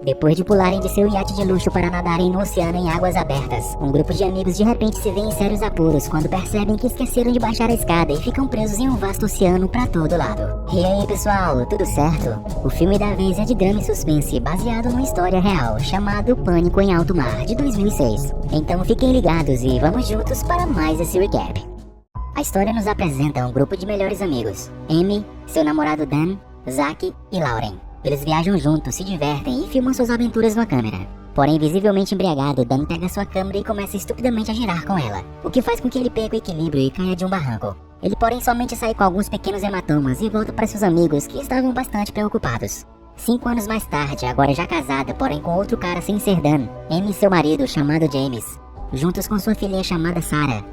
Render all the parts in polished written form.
Depois de pularem de seu iate de luxo para nadarem no oceano em águas abertas, um grupo de amigos de repente se vê em sérios apuros quando percebem que esqueceram de baixar a escada e ficam presos em um vasto oceano para todo lado. E aí pessoal, tudo certo? O filme da vez é de drama e suspense, baseado numa história real, chamado Pânico em Alto Mar, de 2006. Então fiquem ligados e vamos juntos para mais esse recap. A história nos apresenta um grupo de melhores amigos, Amy, seu namorado Dan, Zack e Lauren. Eles viajam juntos, se divertem e filmam suas aventuras na câmera. Porém, visivelmente embriagado, Dan pega sua câmera e começa estupidamente a girar com ela, o que faz com que ele perca o equilíbrio e caia de um barranco. Ele, porém, somente sai com alguns pequenos hematomas e volta para seus amigos, que estavam bastante preocupados. 5 anos mais tarde, agora já casada, porém com outro cara sem ser Dan, Amy e seu marido, chamado James, juntos com sua filhinha chamada Sarah,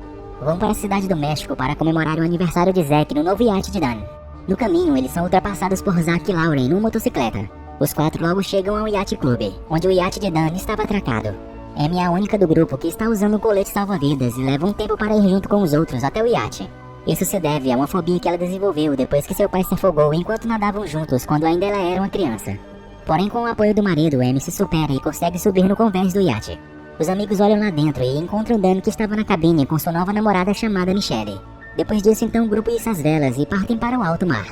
vão para a cidade do México para comemorar o aniversário de Zack no novo iate de Dan. No caminho, eles são ultrapassados por Zack e Lauren numa motocicleta. Os 4 logo chegam ao Yacht Club, onde o iate de Dan estava atracado. Amy é a única do grupo que está usando um colete salva-vidas e leva um tempo para ir junto com os outros até o iate. Isso se deve a uma fobia que ela desenvolveu depois que seu pai se afogou enquanto nadavam juntos quando ainda ela era uma criança. Porém, com o apoio do marido, Amy se supera e consegue subir no convés do iate. Os amigos olham lá dentro e encontram Dan, que estava na cabine com sua nova namorada chamada Michelle. Depois disso, então, o grupo issa as velas e partem para o alto mar.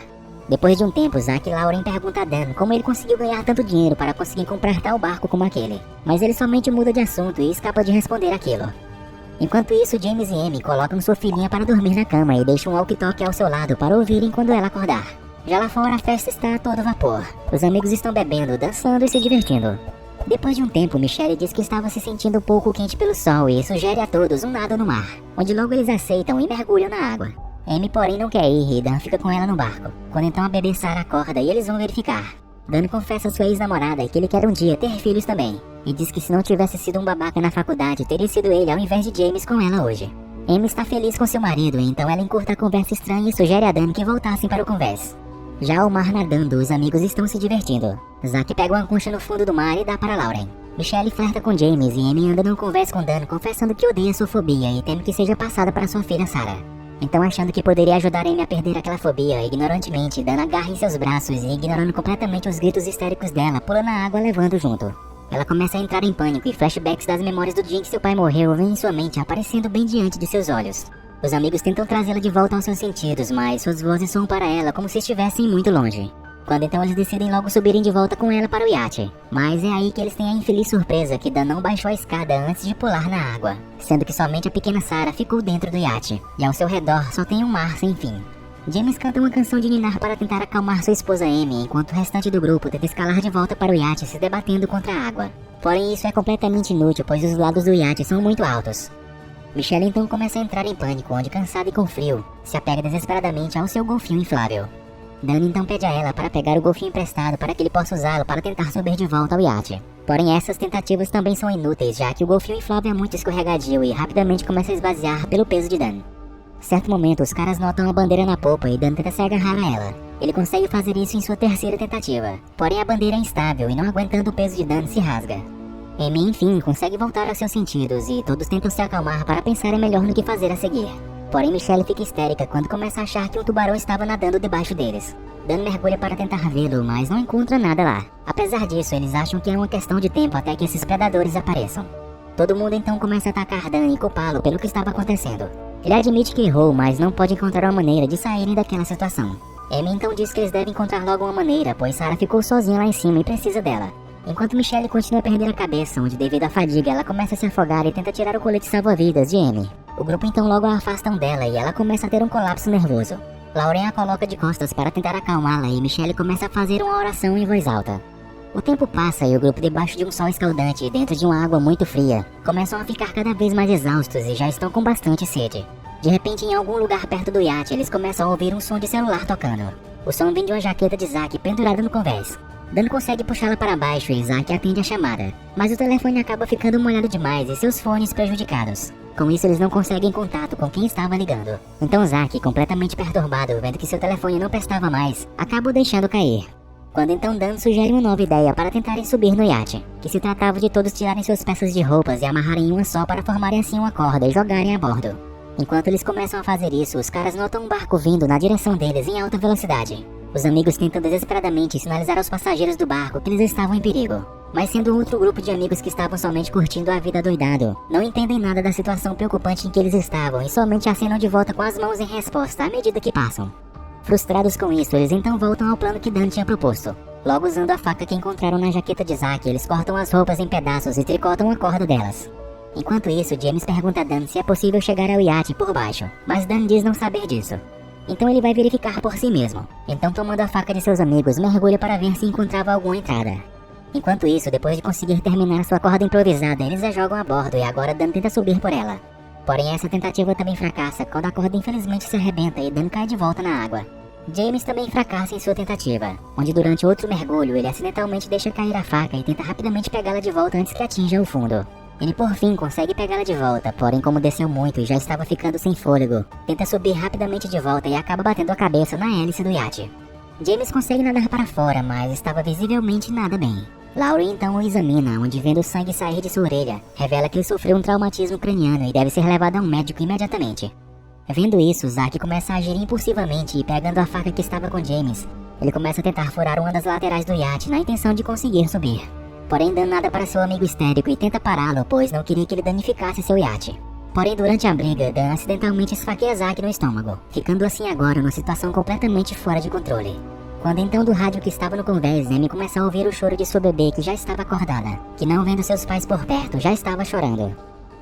Depois de um tempo, Zack e Lauren perguntam a Dan como ele conseguiu ganhar tanto dinheiro para conseguir comprar tal barco como aquele. Mas ele somente muda de assunto e escapa de responder aquilo. Enquanto isso, James e Amy colocam sua filhinha para dormir na cama e deixam um walkie-talkie ao seu lado para ouvirem quando ela acordar. Já lá fora, a festa está a todo vapor. Os amigos estão bebendo, dançando e se divertindo. Depois de um tempo, Michelle diz que estava se sentindo um pouco quente pelo sol e sugere a todos um nado no mar, onde logo eles aceitam e mergulham na água. Amy, porém, não quer ir e Dan fica com ela no barco, quando então a bebê Sarah acorda e eles vão verificar. Dan confessa a sua ex-namorada que ele quer um dia ter filhos também, e diz que se não tivesse sido um babaca na faculdade, teria sido ele ao invés de James com ela hoje. Amy está feliz com seu marido, então ela encurta a conversa estranha e sugere a Dan que voltassem para o convés. Já ao mar nadando, os amigos estão se divertindo. Zack pega uma concha no fundo do mar e dá para Lauren. Michelle flerta com James e Amy anda num convés com Dan, confessando que odeia sua fobia e teme que seja passada para sua filha Sarah. Então, achando que poderia ajudar Amy a perder aquela fobia, ignorantemente, Dan agarra em seus braços e, ignorando completamente os gritos histéricos dela, pula na água levando junto. Ela começa a entrar em pânico e flashbacks das memórias do dia em que seu pai morreu vêm em sua mente, aparecendo bem diante de seus olhos. Os amigos tentam trazê-la de volta aos seus sentidos, mas suas vozes soam para ela como se estivessem muito longe. Quando então eles decidem logo subirem de volta com ela para o iate. Mas é aí que eles têm a infeliz surpresa que Dan não baixou a escada antes de pular na água, sendo que somente a pequena Sarah ficou dentro do iate, e ao seu redor só tem um mar sem fim. James canta uma canção de ninar para tentar acalmar sua esposa Amy, enquanto o restante do grupo tenta escalar de volta para o iate se debatendo contra a água. Porém isso é completamente inútil, pois os lados do iate são muito altos. Michelle então começa a entrar em pânico, onde, cansada e com frio, se apega desesperadamente ao seu golfinho inflável. Dan então pede a ela para pegar o golfinho emprestado para que ele possa usá-lo para tentar subir de volta ao iate. Porém essas tentativas também são inúteis, já que o golfinho inflável é muito escorregadio e rapidamente começa a esvaziar pelo peso de Dan. Certo momento, os caras notam a bandeira na popa e Dan tenta se agarrar a ela. Ele consegue fazer isso em sua terceira tentativa, porém a bandeira é instável e não aguentando o peso de Dan se rasga. Amy, enfim, consegue voltar aos seus sentidos e todos tentam se acalmar para pensarem melhor no que fazer a seguir. Porém, Michelle fica histérica quando começa a achar que um tubarão estava nadando debaixo deles. Dan mergulha para tentar vê-lo, mas não encontra nada lá. Apesar disso, eles acham que é uma questão de tempo até que esses predadores apareçam. Todo mundo então começa a atacar Dan e culpá-lo pelo que estava acontecendo. Ele admite que errou, mas não pode encontrar uma maneira de saírem daquela situação. Amy então diz que eles devem encontrar logo uma maneira, pois Sarah ficou sozinha lá em cima e precisa dela. Enquanto Michelle continua a perder a cabeça, onde devido à fadiga ela começa a se afogar e tenta tirar o colete salva-vidas de Amy. O grupo então logo a afastam dela e ela começa a ter um colapso nervoso. Lauren a coloca de costas para tentar acalmá-la e Michelle começa a fazer uma oração em voz alta. O tempo passa e o grupo, debaixo de um sol escaldante e dentro de uma água muito fria, começam a ficar cada vez mais exaustos e já estão com bastante sede. De repente, em algum lugar perto do iate, eles começam a ouvir um som de celular tocando. O som vem de uma jaqueta de Zack pendurada no convés. Dan consegue puxá-la para baixo e Zack atende a chamada, mas o telefone acaba ficando molhado demais e seus fones prejudicados. Com isso, eles não conseguem contato com quem estava ligando. Então Zack, completamente perturbado, vendo que seu telefone não prestava mais, acaba o deixando cair. Quando então Dan sugere uma nova ideia para tentarem subir no iate, que se tratava de todos tirarem suas peças de roupas e amarrarem uma só para formarem assim uma corda e jogarem a bordo. Enquanto eles começam a fazer isso, os caras notam um barco vindo na direção deles em alta velocidade. Os amigos tentam desesperadamente sinalizar aos passageiros do barco que eles estavam em perigo. Mas sendo outro grupo de amigos que estavam somente curtindo a vida doidado, não entendem nada da situação preocupante em que eles estavam e somente acenam de volta com as mãos em resposta à medida que passam. Frustrados com isso, eles então voltam ao plano que Dan tinha proposto. Logo, usando a faca que encontraram na jaqueta de Zack, eles cortam as roupas em pedaços e tricotam a corda delas. Enquanto isso, James pergunta a Dan se é possível chegar ao iate por baixo, mas Dan diz não saber disso. Então ele vai verificar por si mesmo. Então, tomando a faca de seus amigos, mergulha para ver se encontrava alguma entrada. Enquanto isso, depois de conseguir terminar sua corda improvisada, eles a jogam a bordo e agora Dan tenta subir por ela. Porém, essa tentativa também fracassa quando a corda infelizmente se arrebenta e Dan cai de volta na água. James também fracassa em sua tentativa, onde durante outro mergulho ele acidentalmente deixa cair a faca e tenta rapidamente pegá-la de volta antes que atinja o fundo. Ele por fim consegue pegá-la de volta, porém como desceu muito e já estava ficando sem fôlego, tenta subir rapidamente de volta e acaba batendo a cabeça na hélice do iate. James consegue nadar para fora, mas estava visivelmente nada bem. Laurie então o examina, onde vendo o sangue sair de sua orelha, revela que ele sofreu um traumatismo craniano e deve ser levado a um médico imediatamente. Vendo isso, Zack começa a agir impulsivamente e pegando a faca que estava com James, ele começa a tentar furar uma das laterais do iate na intenção de conseguir subir. Porém, Dan nada para seu amigo histérico e tenta pará-lo, pois não queria que ele danificasse seu iate. Porém, durante a briga, Dan acidentalmente esfaqueia Zack no estômago, ficando assim agora numa situação completamente fora de controle. Quando então do rádio que estava no convés, Amy começa a ouvir o choro de sua bebê que já estava acordada, que não vendo seus pais por perto, já estava chorando.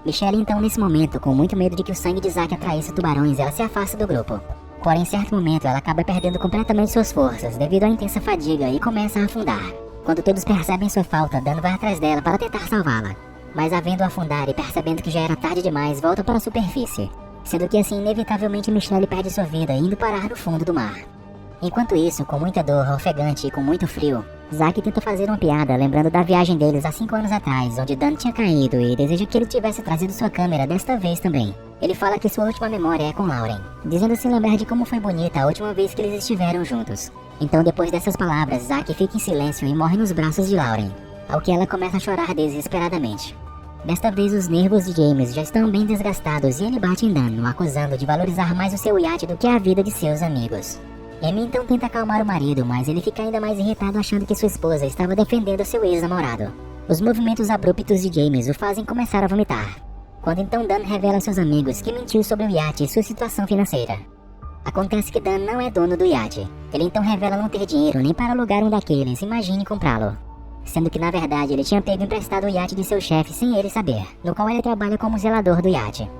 Michelle então nesse momento, com muito medo de que o sangue de Zack atraísse tubarões, ela se afasta do grupo. Porém, em certo momento, ela acaba perdendo completamente suas forças devido à intensa fadiga e começa a afundar. Quando todos percebem sua falta, Dan vai atrás dela para tentar salvá-la. Mas a vendo afundar e percebendo que já era tarde demais, volta para a superfície. Sendo que assim, inevitavelmente, Michelle perde sua vida indo parar no fundo do mar. Enquanto isso, com muita dor, ofegante e com muito frio, Zack tenta fazer uma piada lembrando da viagem deles há 5 anos atrás, onde Dan tinha caído e deseja que ele tivesse trazido sua câmera desta vez também. Ele fala que sua última memória é com Lauren, dizendo se lembrar de como foi bonita a última vez que eles estiveram juntos. Então, depois dessas palavras, Zack fica em silêncio e morre nos braços de Lauren, ao que ela começa a chorar desesperadamente. Desta vez, os nervos de James já estão bem desgastados e ele bate em Dan, o acusando de valorizar mais o seu iate do que a vida de seus amigos. Amy então tenta acalmar o marido, mas ele fica ainda mais irritado achando que sua esposa estava defendendo seu ex-namorado. Os movimentos abruptos de James o fazem começar a vomitar. Quando então Dan revela a seus amigos que mentiu sobre o iate e sua situação financeira. Acontece que Dan não é dono do iate. Ele então revela não ter dinheiro nem para alugar um daqueles, imagine comprá-lo. Sendo que na verdade ele tinha pego emprestado o iate de seu chefe sem ele saber, no qual ele trabalha como zelador do iate.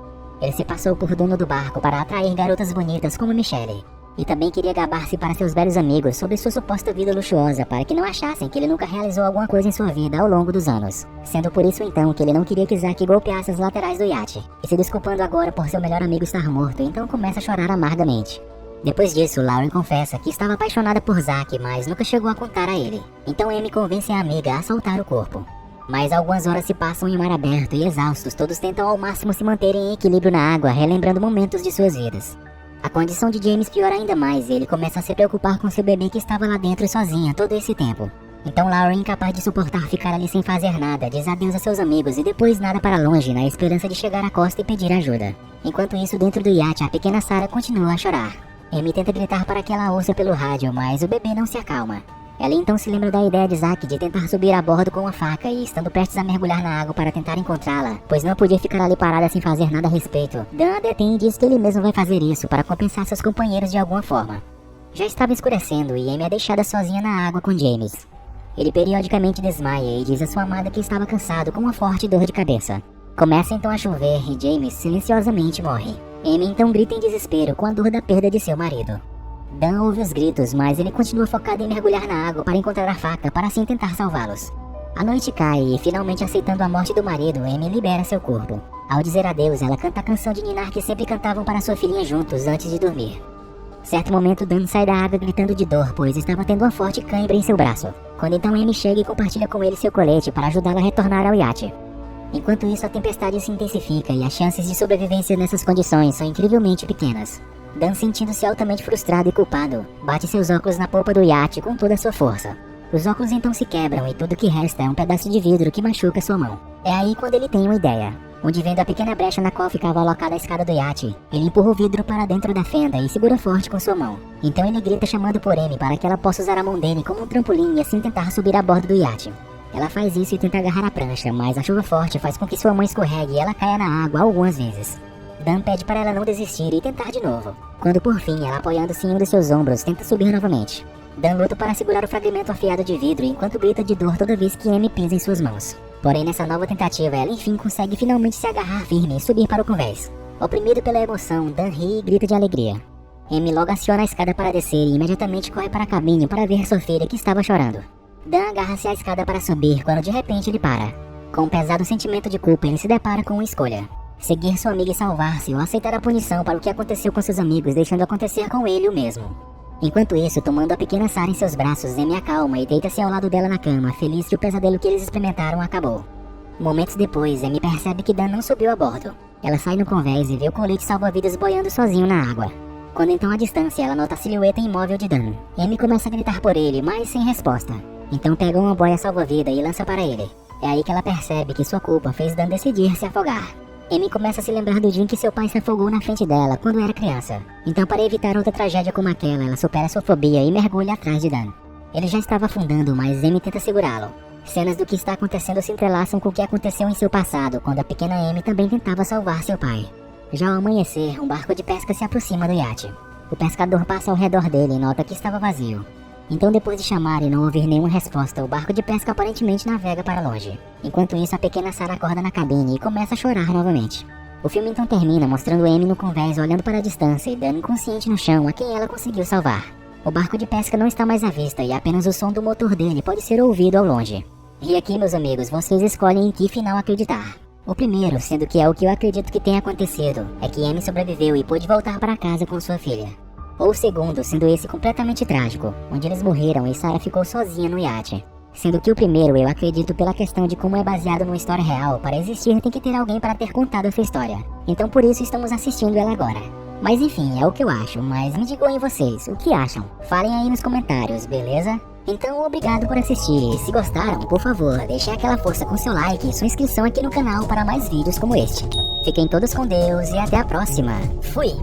Ele se passou por dono do barco para atrair garotas bonitas como Michelle. E também queria gabar-se para seus velhos amigos sobre sua suposta vida luxuosa para que não achassem que ele nunca realizou alguma coisa em sua vida ao longo dos anos. Sendo por isso então que ele não queria que Zack golpeasse as laterais do iate. E se desculpando agora por seu melhor amigo estar morto, então começa a chorar amargamente. Depois disso, Lauren confessa que estava apaixonada por Zack, mas nunca chegou a contar a ele. Então Amy convence a amiga a soltar o corpo. Mas algumas horas se passam em mar aberto e exaustos, todos tentam ao máximo se manterem em equilíbrio na água, relembrando momentos de suas vidas. A condição de James piora ainda mais e ele começa a se preocupar com seu bebê que estava lá dentro sozinha todo esse tempo. Então Lauren, incapaz de suportar ficar ali sem fazer nada, diz adeus a seus amigos e depois nada para longe na esperança de chegar à costa e pedir ajuda. Enquanto isso, dentro do iate, a pequena Sarah continua a chorar. Amy tenta gritar para que ela ouça pelo rádio, mas o bebê não se acalma. Ela então se lembra da ideia de Zack de tentar subir a bordo com uma faca e, estando prestes a mergulhar na água para tentar encontrá-la, pois não podia ficar ali parada sem fazer nada a respeito, Dan a detém e diz que ele mesmo vai fazer isso para compensar seus companheiros de alguma forma. Já estava escurecendo e Amy é deixada sozinha na água com James. Ele periodicamente desmaia e diz a sua amada que estava cansado com uma forte dor de cabeça. Começa então a chover e James silenciosamente morre. Amy então grita em desespero com a dor da perda de seu marido. Dan ouve os gritos, mas ele continua focado em mergulhar na água para encontrar a faca para assim tentar salvá-los. A noite cai e, finalmente aceitando a morte do marido, Amy libera seu corpo. Ao dizer adeus, ela canta a canção de ninar que sempre cantavam para sua filhinha juntos antes de dormir. Certo momento, Dan sai da água gritando de dor, pois estava tendo uma forte cãibra em seu braço. Quando então Amy chega e compartilha com ele seu colete para ajudá-lo a retornar ao iate. Enquanto isso, a tempestade se intensifica e as chances de sobrevivência nessas condições são incrivelmente pequenas. Dan, sentindo-se altamente frustrado e culpado, bate seus óculos na polpa do iate com toda a sua força. Os óculos então se quebram e tudo que resta é um pedaço de vidro que machuca sua mão. É aí quando ele tem uma ideia. Onde vendo a pequena brecha na qual ficava alocada a escada do iate, ele empurra o vidro para dentro da fenda e segura forte com sua mão. Então ele grita chamando por Amy para que ela possa usar a mão dele como um trampolim e assim tentar subir a bordo do iate. Ela faz isso e tenta agarrar a prancha, mas a chuva forte faz com que sua mão escorregue e ela caia na água algumas vezes. Dan pede para ela não desistir e tentar de novo, quando por fim ela, apoiando-se em um de seus ombros, tenta subir novamente. Dan luta para segurar o fragmento afiado de vidro enquanto grita de dor toda vez que Amy pisa em suas mãos. Porém, nessa nova tentativa, ela enfim consegue finalmente se agarrar firme e subir para o convés. Oprimido pela emoção, Dan ri e grita de alegria. Amy logo aciona a escada para descer e imediatamente corre para a cabine para ver sua filha que estava chorando. Dan agarra-se à escada para subir quando de repente ele para. Com um pesado sentimento de culpa, ele se depara com uma escolha: seguir sua amiga e salvar-se ou aceitar a punição para o que aconteceu com seus amigos, deixando acontecer com ele o mesmo. Enquanto isso, tomando a pequena Sarah em seus braços, Amy acalma e deita-se ao lado dela na cama, feliz que o pesadelo que eles experimentaram acabou. Momentos depois, Amy percebe que Dan não subiu a bordo. Ela sai no convés e vê o colete salva-vidas boiando sozinho na água. Quando então à distância, ela nota a silhueta imóvel de Dan. Amy começa a gritar por ele, mas sem resposta. Então pega uma boia salva-vida e lança para ele. É aí que ela percebe que sua culpa fez Dan decidir se afogar. Amy começa a se lembrar do dia em que seu pai se afogou na frente dela quando era criança. Então, para evitar outra tragédia como aquela, ela supera sua fobia e mergulha atrás de Dan. Ele já estava afundando, mas Amy tenta segurá-lo. Cenas do que está acontecendo se entrelaçam com o que aconteceu em seu passado, quando a pequena Amy também tentava salvar seu pai. Já ao amanhecer, um barco de pesca se aproxima do iate. O pescador passa ao redor dele e nota que estava vazio. Então, depois de chamar e não ouvir nenhuma resposta, o barco de pesca aparentemente navega para longe. Enquanto isso, a pequena Sarah acorda na cabine e começa a chorar novamente. O filme então termina mostrando Amy no convés olhando para a distância e Dan inconsciente no chão, a quem ela conseguiu salvar. O barco de pesca não está mais à vista e apenas o som do motor dele pode ser ouvido ao longe. E aqui, meus amigos, vocês escolhem em que final acreditar. O primeiro, sendo que é o que eu acredito que tenha acontecido, é que Amy sobreviveu e pôde voltar para casa com sua filha. Ou o segundo, sendo esse completamente trágico, onde eles morreram e Sarah ficou sozinha no iate. Sendo que o primeiro eu acredito pela questão de como é baseado numa história real, para existir tem que ter alguém para ter contado essa história. Então por isso estamos assistindo ela agora. Mas enfim, é o que eu acho, mas me digam aí vocês, o que acham? Falem aí nos comentários, beleza? Então obrigado por assistir, e se gostaram, por favor, deixem aquela força com seu like e sua inscrição aqui no canal para mais vídeos como este. Fiquem todos com Deus e até a próxima. Fui!